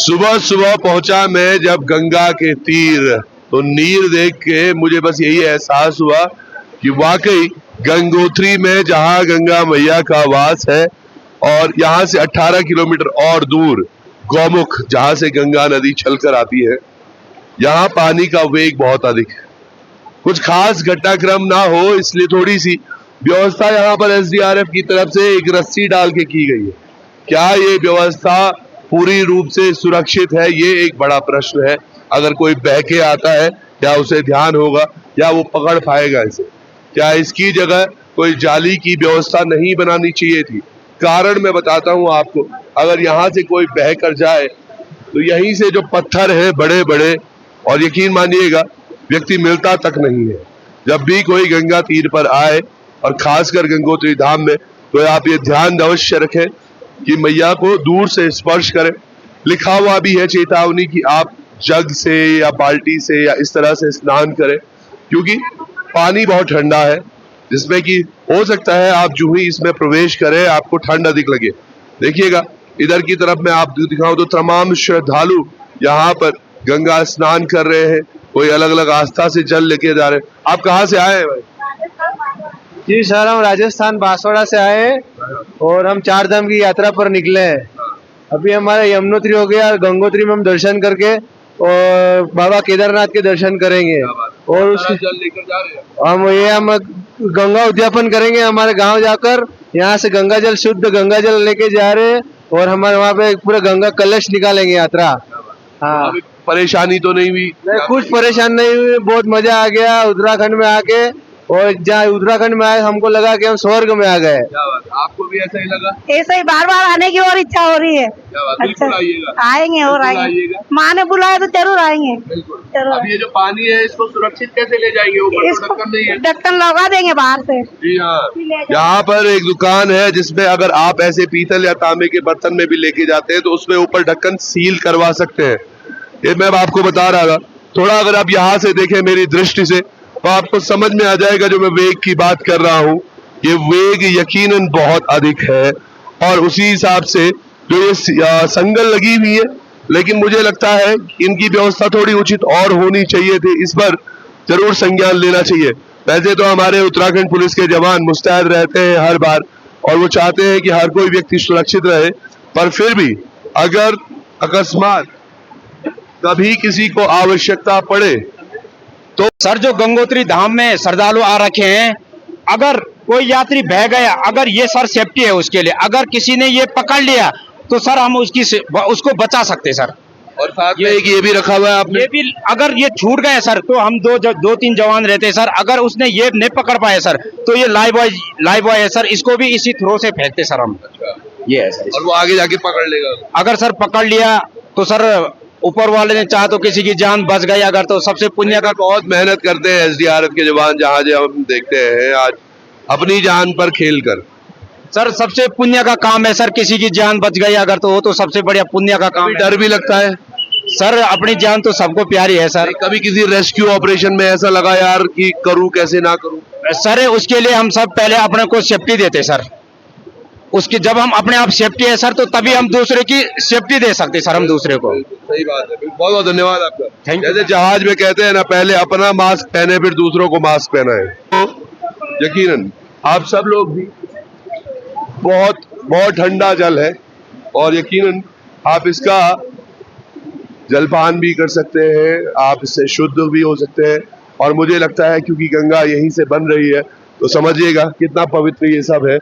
सुबह सुबह पहुंचा मैं जब गंगा के तीर, तो नीर देख के मुझे बस यही एहसास हुआ कि वाकई गंगोत्री में जहां गंगा मैया का वास है और यहाँ से 18 किलोमीटर और दूर गौमुख जहां से गंगा नदी छलकर आती है, यहाँ पानी का वेग बहुत अधिक है। कुछ खास घटनाक्रम ना हो इसलिए थोड़ी सी व्यवस्था यहाँ पर एसडीआरएफ की तरफ से एक रस्सी डाल के की गई है। क्या ये व्यवस्था पूरी रूप से सुरक्षित है, ये एक बड़ा प्रश्न है। अगर कोई बह के आता है क्या उसे ध्यान होगा या वो पकड़ पाएगा इसे? क्या इसकी जगह कोई जाली की व्यवस्था नहीं बनानी चाहिए थी? कारण मैं बताता हूं आपको, अगर यहाँ से कोई बह कर जाए तो यहीं से जो पत्थर है बड़े बड़े, और यकीन मानिएगा व्यक्ति मिलता तक नहीं है। जब भी कोई गंगा तीर पर आए और खासकर गंगोत्री धाम में, तो आप ये ध्यान अवश्य रखें कि मैया को दूर से स्पर्श करें। लिखा हुआ भी है चेतावनी कि आप जग से या बाल्टी से या इस तरह से स्नान करें, क्योंकि पानी बहुत ठंडा है, जिसमें कि हो सकता है आप जो ही इसमें प्रवेश करें आपको ठंड अधिक लगे। देखिएगा इधर की तरफ मैं आप दिखाऊं तो तमाम श्रद्धालु यहाँ पर गंगा स्नान कर रहे हैं, कोई अलग अलग आस्था से जल लेके जा रहे हैं। आप कहाँ से आए हैं भाई? जी सर, हम राजस्थान बांसवाड़ा से आए हैं और हम 4 धाम की यात्रा पर निकले हैं। अभी हमारा यमुनोत्री हो गया, गंगोत्री में हम दर्शन करके और बाबा केदारनाथ के दर्शन करेंगे और उसके जल लेकर जा रहे हैं। हम गंगा उद्यापन करेंगे हमारे गांव जाकर। यहाँ से गंगा जल, शुद्ध गंगा जल लेके जा रहे हैं और हमारे वहाँ पे पूरा गंगा कलश निकालेंगे यात्रा। हाँ, परेशानी तो नहीं हुई? कुछ परेशान नहीं हुई, बहुत मजा आ गया उत्तराखंड में आके। और जहाँ उत्तराखंड में आए हमको लगा कि हम स्वर्ग में आ गए। आपको भी ऐसा ही लगा? ऐसा ही बार बार आने की और इच्छा हो रही है। अच्छा, आएंगे और आएंगे, माँ ने बुलाया तो जरूर आएंगे। जरूर। अब ये जो पानी है इसको सुरक्षित कैसे ले जाएंगे? ऊपर ढक्कन नहीं है? ढक्कन लगा देंगे बाहर से। जी हाँ, यहाँ पर एक दुकान है जिसमें अगर आप ऐसे पीतल या तांबे के बर्तन में भी लेके जाते हैं तो उसमें ऊपर ढक्कन सील करवा सकते हैं। ये मैं आपको बता रहा था। थोड़ा अगर आप यहाँ से देखें मेरी दृष्टि से तो आपको समझ में आ जाएगा जो मैं वेग की बात कर रहा हूँ, ये वेग यकीनन बहुत अधिक है। और उसी हिसाब से जो ये संगल लगी हुई है, लेकिन मुझे लगता है इनकी व्यवस्था थोड़ी उचित और होनी चाहिए थी। इस पर जरूर संज्ञान लेना चाहिए। वैसे तो हमारे उत्तराखंड पुलिस के जवान मुस्तैद रहते हैं हर बार और वो चाहते हैं कि हर कोई व्यक्ति सुरक्षित रहे, पर फिर भी अगर अकस्मात कभी किसी को आवश्यकता पड़े तो सर, जो गंगोत्री धाम में श्रद्धालु आ रखे हैं, अगर कोई यात्री बह गया, अगर ये सर सेफ्टी है उसके लिए, अगर किसी ने ये पकड़ लिया तो सर हम उसको बचा सकते सर। और साथ में एक ये भी रखा हुआ है आपने? ये भी अगर ये छूट गए सर तो हम दो तीन जवान रहते हैं सर। अगर उसने ये नहीं पकड़ पाए सर तो ये लाइव बॉय है सर, इसको भी इसी थ्रो से फेंकते सर हम। ये है सर। और वो आगे जाके पकड़ लेगा? अगर सर पकड़ लिया तो सर ऊपर वाले ने चाहा तो किसी की जान बच गई, अगर तो सबसे पुण्य का। बहुत मेहनत करते हैं एसडीआरएफ के जवान, जहाँ जहाँ हम देखते हैं आज अपनी जान पर खेल कर। सर सबसे पुण्य का काम है सर, किसी की जान बच गई अगर तो वो तो सबसे बढ़िया पुण्य का काम है। डर भी लगता है सर, अपनी जान तो सबको प्यारी है सर। कभी किसी रेस्क्यू ऑपरेशन में ऐसा लगा यार कि करूं कैसे ना करूं? सर उसके लिए हम सब पहले अपने को सेफ्टी देते सर। उसकी जब हम अपने आप सेफ्टी है सर तो तभी हम दूसरे की सेफ्टी दे सकते सर, हम दूसरे को। सही बात है, बहुत बहुत धन्यवाद आपका। Thank you. जैसे जहाज में कहते हैं ना, पहले अपना मास्क पहने फिर दूसरों को मास्क पहनाए। तो यकीनन आप सब लोग भी, बहुत बहुत ठंडा जल है और यकीनन आप इसका जलपान भी कर सकते हैं, आप इससे शुद्ध भी हो सकते हैं। और मुझे लगता है क्योंकि गंगा यहीं से बन रही है तो समझिएगा कितना पवित्र ये सब है।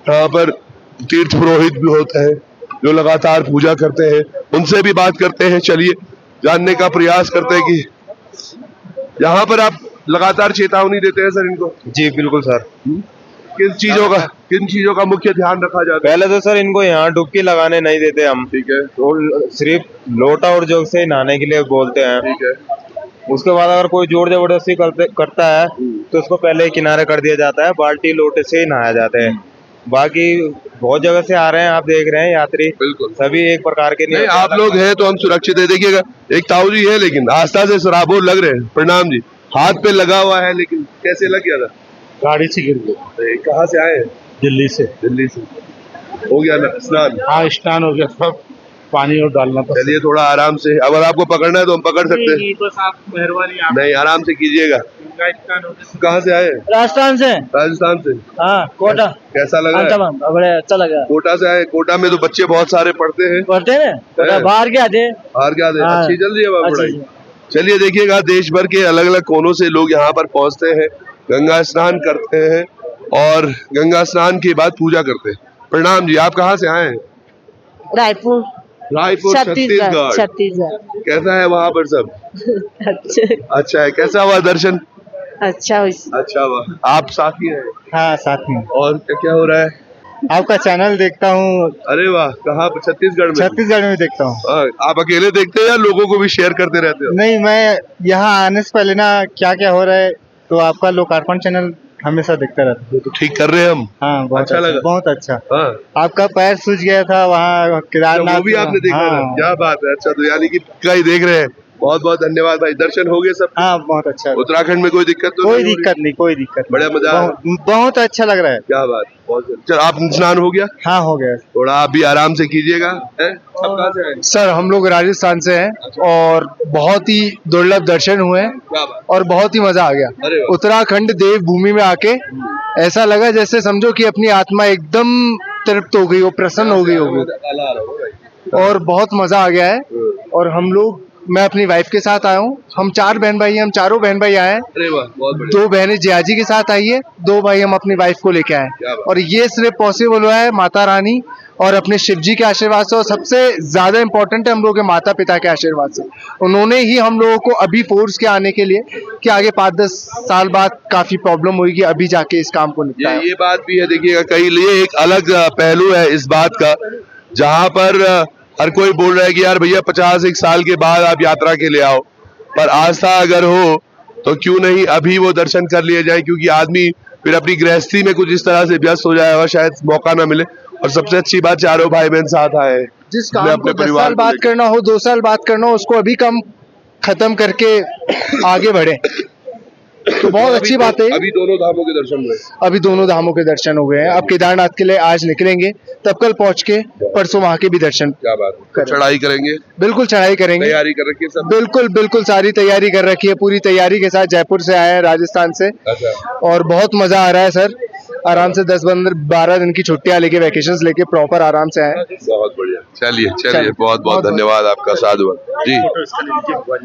यहाँ पर तीर्थ पुरोहित भी होते हैं जो लगातार पूजा करते हैं, उनसे भी बात करते हैं। चलिए जानने का प्रयास करते हैं कि यहाँ पर आप लगातार चेतावनी देते हैं सर इनको? जी बिल्कुल सर। किन चीजों का मुख्य ध्यान रखा जाता है? पहले तो सर इनको यहाँ डुबकी लगाने नहीं देते हम। ठीक है। तो सिर्फ लोटा और जग से नहाने के लिए बोलते हैं। ठीक है। उसके बाद अगर कोई जोर जबरदस्ती करता है तो उसको पहले ही किनारे कर दिया जाता है, बाल्टी लोटे से ही नहाया जाता है। बाकी बहुत जगह से आ रहे हैं, आप देख रहे हैं यात्री, बिल्कुल सभी एक प्रकार के नहीं। आप लोग हैं तो हम सुरक्षित है। देखिएगा एक ताऊ जी है लेकिन आस्था से सराबोर लग रहे हैं। प्रणाम जी। हाथ पे लगा हुआ है लेकिन कैसे लग गया था? गाड़ी से गिर गया। कहाँ से आए हैं? दिल्ली से। दिल्ली से। हो गया ना स्नान? हाँ, स्नान हो गया सब। पानी और डालना तो चलिए थोड़ा आराम से, अगर आपको पकड़ना है तो हम पकड़ सकते हैं। बस आप मेहरबानी आप नहीं, आराम से कीजिएगा। कहाँ से आए? राजस्थान से। राजस्थान से। हाँ, कोटा। कैसा लग रहा है? बड़े अच्छा लगा। कोटा से आए। कोटा में तो बच्चे बहुत सारे पढ़ते हैं। पढ़ते हैं है। बाहर क्या थे? बाहर क्या दे, हाँ। अच्छी चल रही है वहाँ अच्छा पढ़ाई। जी। चलिए देखिएगा, देश भर के अलग अलग कोनों से लोग यहाँ पर पहुँचते हैं, गंगा स्नान करते हैं और गंगा स्नान के बाद पूजा करते हैं। प्रणाम जी, आप कहाँ से आए हैं? रायपुर रायपुर, छत्तीसगढ़। छत्तीसगढ़ कैसा है वहाँ पर सब? अच्छा है। कैसा हुआ दर्शन? अच्छा अच्छा हुआ। आप साथी हैं? हाँ, साथ में। और क्या क्या हो रहा है? आपका चैनल देखता हूँ, अरे वाह, कहाँ पर? छत्तीसगढ़ में? छत्तीसगढ़ में देखता हूँ। हाँ, आप अकेले देखते हैं या लोगों को भी शेयर करते रहते हो? नहीं, मैं यहाँ आने से पहले ना क्या क्या हो रहा है तो आपका लोकार्पण चैनल हमेशा देखता रहता हूँ। तो ठीक कर रहे हैं हम। हाँ, बहुत अच्छा लगा? बहुत अच्छा। हाँ, आपका पैर सूज गया था वहाँ केदारनाथ। वो भी आपने देखा हाँ, ना? क्या बात है। अच्छा, तो यानी कि कई देख रहे हैं। बहुत बहुत धन्यवाद भाई। दर्शन हो गए सब? हाँ, बहुत अच्छा। उत्तराखंड में कोई दिक्कत तो कोई नहीं हो रही? दिक्कत नहीं, कोई दिक्कत नहीं। बड़ा मजा आ रहा है? बहुत अच्छा लग रहा है। क्या बात, बहुत चल, आप स्नान हो गया? हाँ, हो गया। थोड़ा आप भी आराम से कीजिएगा। है? आप कहाँ से आए? सर, हम लोग राजस्थान से हैं और बहुत ही दुर्लभ दर्शन हुए हैं क्या बात। और बहुत ही मजा आ गया। अरे वाह। उत्तराखंड देव भूमि में आके ऐसा लगा जैसे समझो कि अपनी आत्मा एकदम तृप्त हो गई हो, प्रसन्न हो गई होगी काला आ रहा होगा भाई। और बहुत मजा आ गया है। और हम लोग, मैं अपनी वाइफ के साथ आया हूँ। हम 4 बहन भाई हैं, हम चारों बहन भाई आए हैं। अरे वाह, बहुत बढ़िया। 2 बहनें जियाजी के साथ आई है, 2 भाई हम अपनी वाइफ को लेके आए क्या बात। और ये सिर्फ पॉसिबल हुआ है माता रानी और अपने शिव जी के आशीर्वाद से और सबसे ज्यादा इम्पोर्टेंट है हम लोगों के माता पिता के आशीर्वाद से। उन्होंने ही हम लोगों को अभी फोर्स के आने के लिए कि आगे 5-10 साल बाद काफी प्रॉब्लम होगी, अभी जाके इस काम को निपटाएं। ये बात भी है। देखिएगा, कई लिए एक अलग पहलू है इस बात का, जहां पर हर कोई बोल रहा है कि यार भैया 51 साल के बाद आप यात्रा के लिए आओ, पर आस्था अगर हो तो क्यों नहीं अभी वो दर्शन कर लिए जाए, क्योंकि आदमी फिर अपनी गृहस्थी में कुछ इस तरह से व्यस्त हो जाएगा, शायद मौका ना मिले। और सबसे अच्छी बात, चारों भाई बहन साथ आए हैं। जिस मैं काम अपने को 10 परिवार साल को बाद लेकर- करना हो, 2 साल बाद करना हो, उसको अभी कम खत्म करके आगे बढ़े तो बहुत अच्छी बात है। अभी दोनों धामों के दर्शन हुए। अभी दोनों धामों के दर्शन हो गए हैं। अब केदारनाथ के लिए आज निकलेंगे, तब कल पहुंच के परसों वहां के भी दर्शन। क्या बात है। चढ़ाई करेंगे? बिल्कुल चढ़ाई करेंगे। तैयारी कर रखी है सब? बिल्कुल बिल्कुल सारी तैयारी कर रखी है, पूरी तैयारी के साथ जयपुर से आए हैं, राजस्थान से। अच्छा। और बहुत मजा आ रहा है सर। आराम से 10-12 दिन की छुट्टियां लेके, वैकेशंस लेके प्रॉपर आराम से आए। बहुत बढ़िया। चलिए चलिए, चलिए, बहुत बहुत धन्यवाद आपका, साधु जी।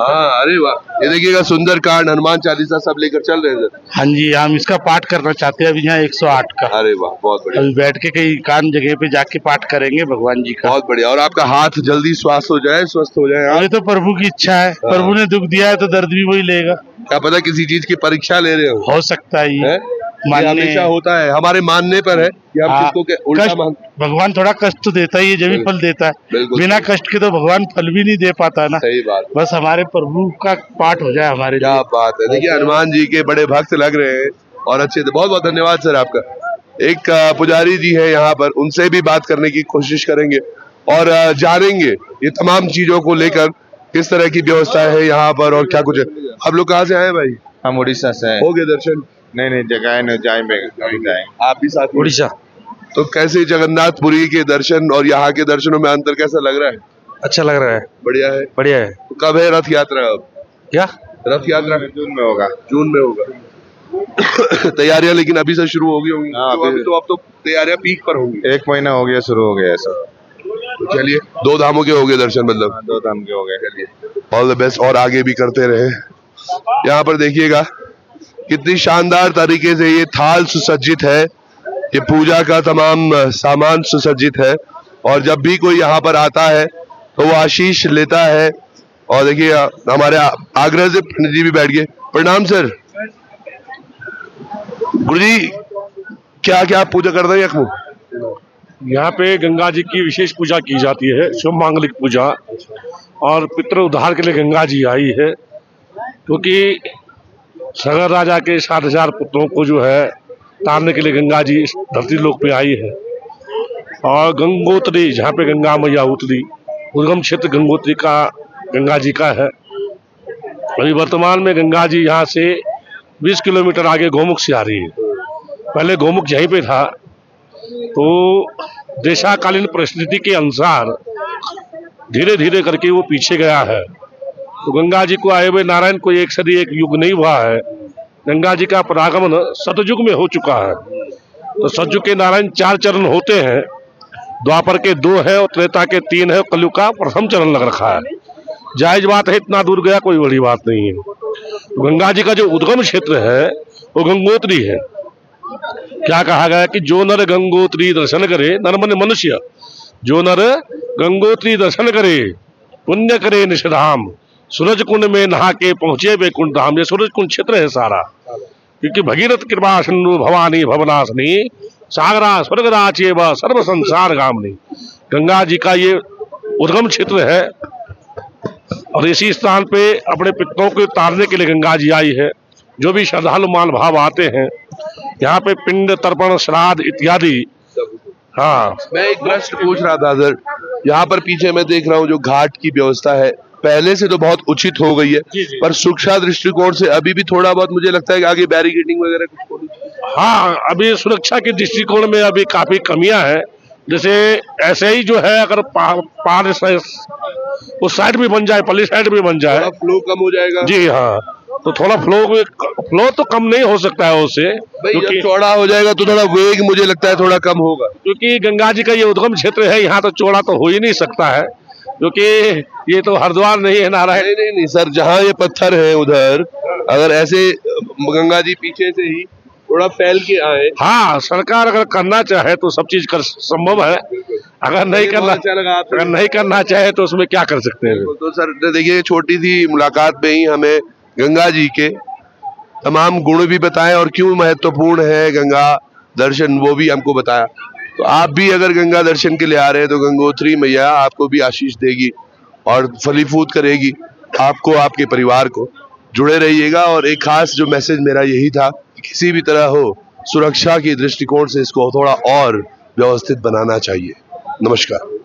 हाँ, अरे वाह, ये देखिएगा, सुंदर कांड, हनुमान चालीसा सब लेकर चल रहे हैं। हाँ जी, हम इसका पाठ करना चाहते हैं अभी यहाँ 108 का। अरे वाह, बहुत बढ़िया। अभी बैठ के कहीं एकांत जगह पे जाके पाठ करेंगे भगवान जी का। बहुत बढ़िया। और आपका हाथ जल्दी स्वस्थ हो जाए, स्वस्थ हो जाए। ये तो प्रभु की इच्छा है, प्रभु ने दुख दिया है तो दर्द भी वही लेगा। क्या पता किसी चीज की परीक्षा ले रहे हो। हो सकता है ये है? ये हमेशा होता है, हमारे मानने पर है कि हम हाँ, किसको उल्टा कष्ट, मान। भगवान थोड़ा कष्ट तो देता ही है, जब भी फल देता है। बिल्कुल बिना कष्ट के तो भगवान फल भी नहीं दे पाता ना। सही बात। बस हमारे प्रभु का पाठ हो जाए हमारे क्या लिए। बात है। देखिए, हनुमान जी के बड़े भक्त लग रहे हैं और अच्छे थे। बहुत बहुत धन्यवाद सर आपका। एक पुजारी जी है यहाँ पर, उनसे भी बात करने की कोशिश करेंगे और जानेंगे ये तमाम चीजों को लेकर किस तरह की व्यवस्था है यहाँ पर और क्या कुछ है। आप लोग कहाँ से आए भाई? हम उड़ीसा से हैं। हो गए दर्शन? नहीं जगह है, नहीं जाएंगे। आप भी साथ में? उड़ीसा। तो कैसे जगन्नाथपुरी के दर्शन और यहाँ के दर्शनों में अंतर कैसा लग रहा है? अच्छा लग रहा है, बढ़िया है। बढ़िया है। तो कब है रथ यात्रा? अब क्या रथ यात्रा जून में होगा। जून में होगा। तैयारियां लेकिन अभी से शुरू हो गई होंगी। हाँ, तो अब तो तैयारियां पीक पर होंगी। 1 महीना हो गया, शुरू हो गया सब। तो चलिए, 2 धामों के हो गए दर्शन, मतलब 2 धाम के हो गए। चलिए, ऑल द बेस्ट और आगे भी करते रहे। यहाँ पर देखिएगा कितनी शानदार तरीके से ये थाल सुसज्जित है, ये पूजा का तमाम सामान सुसज्जित है और जब भी कोई यहाँ पर आता है तो वो आशीष लेता है। और देखिए, हमारे आगरा से पंडित जी भी बैठ गए। प्रणाम सर। गुरु जी, क्या क्या पूजा करते हैं यखमू? यहाँ पे गंगा जी की विशेष पूजा की जाती है, शुभ मांगलिक पूजा। और पितृ उद्धार के लिए गंगा जी आई है, क्योंकि सगर राजा के 60,000 पुत्रों को जो है तारने के लिए गंगा जी इस धरती लोक पे आई है। और गंगोत्री, जहाँ पे गंगा मैया उतरी, उद्गम क्षेत्र गंगोत्री का गंगा जी का है। अभी वर्तमान में गंगा जी यहाँ से 20 किलोमीटर आगे गोमुख से आ रही है। पहले गोमुख यहीं पे था, तो देशाकालीन परिस्थिति के अनुसार धीरे धीरे करके वो पीछे गया है। तो गंगा जी को आए हुए नारायण को एक सदी एक युग नहीं हुआ है। गंगा जी का परागमन सतयुग में हो चुका है। तो सतयुग के नारायण 4 चरण होते हैं, द्वापर के 2 है और त्रेता के 3 है, कलयुग का प्रथम चरण लग रखा है। जायज बात है, इतना दूर गया कोई बड़ी बात नहीं है। तो गंगा जी का जो उद्गम क्षेत्र है वो गंगोत्री है। क्या कहा गया कि जो नर गंगोत्री दर्शन करे, नर मन मनुष्य, जो नर गंगोत्री दर्शन करे पुण्य करे निषधाम, सूरज कुंड में नहा के पहुंचे वैकुंठ धाम। ये सूरज कुंड क्षेत्र है सारा, क्योंकि भगीरथ कृपा सिंधु भवानी भवनाशनी सागरा स्वर्गराचे व सर्व संसार गामनी। गंगा जी का ये उद्गम क्षेत्र है और इसी स्थान पे अपने पितरों को तारने के लिए गंगा जी आई है। जो भी श्रद्धालु मान भाव आते हैं यहाँ पे पिंड तर्पण श्राद्ध इत्यादि। हाँ, मैं एक प्रश्न पूछ रहा था सर, यहाँ पर पीछे मैं देख रहा हूँ जो घाट की व्यवस्था है पहले से तो बहुत उचित हो गई है, पर सुरक्षा दृष्टिकोण से अभी भी थोड़ा बहुत मुझे लगता है कि आगे बैरिकेडिंग वगैरह कुछ होनी चाहिए। हाँ, अभी सुरक्षा के दृष्टिकोण में अभी काफी कमियां हैं। जैसे ऐसे ही जो है, अगर पार उस साइड भी बन जाए, पल्ली साइड भी बन जाए, फ्लो कम हो जाएगा। जी हाँ, तो थोड़ा फ्लो तो कम नहीं हो सकता है उससे, क्योंकि चौड़ा हो जाएगा तो थोड़ा वेग मुझे लगता है थोड़ा कम होगा। क्योंकि गंगा जी का ये उद्गम क्षेत्र है, यहाँ तो चौड़ा तो हो ही नहीं सकता है, क्योंकि ये तो हरिद्वार नहीं है नारायण। नहीं सर, जहाँ ये पत्थर है उधर अगर ऐसे गंगा जी पीछे से ही थोड़ा फैल के आए। हाँ, सरकार अगर करना चाहे तो सब चीज कर संभव है। अगर नहीं करना चाहे तो उसमें क्या कर सकते हैं। तो सर देखिए, छोटी सी मुलाकात में ही हमें गंगा जी के तमाम गुण भी बताएं और क्यों महत्वपूर्ण है गंगा दर्शन वो भी हमको बताया। तो आप भी अगर गंगा दर्शन के लिए आ रहे हैं तो गंगोत्री मैया आपको भी आशीष देगी और फलीफूत करेगी आपको, आपके परिवार को। जुड़े रहिएगा। और एक खास जो मैसेज मेरा यही था कि किसी भी तरह हो, सुरक्षा की दृष्टिकोण से इसको थोड़ा और व्यवस्थित बनाना चाहिए। नमस्कार।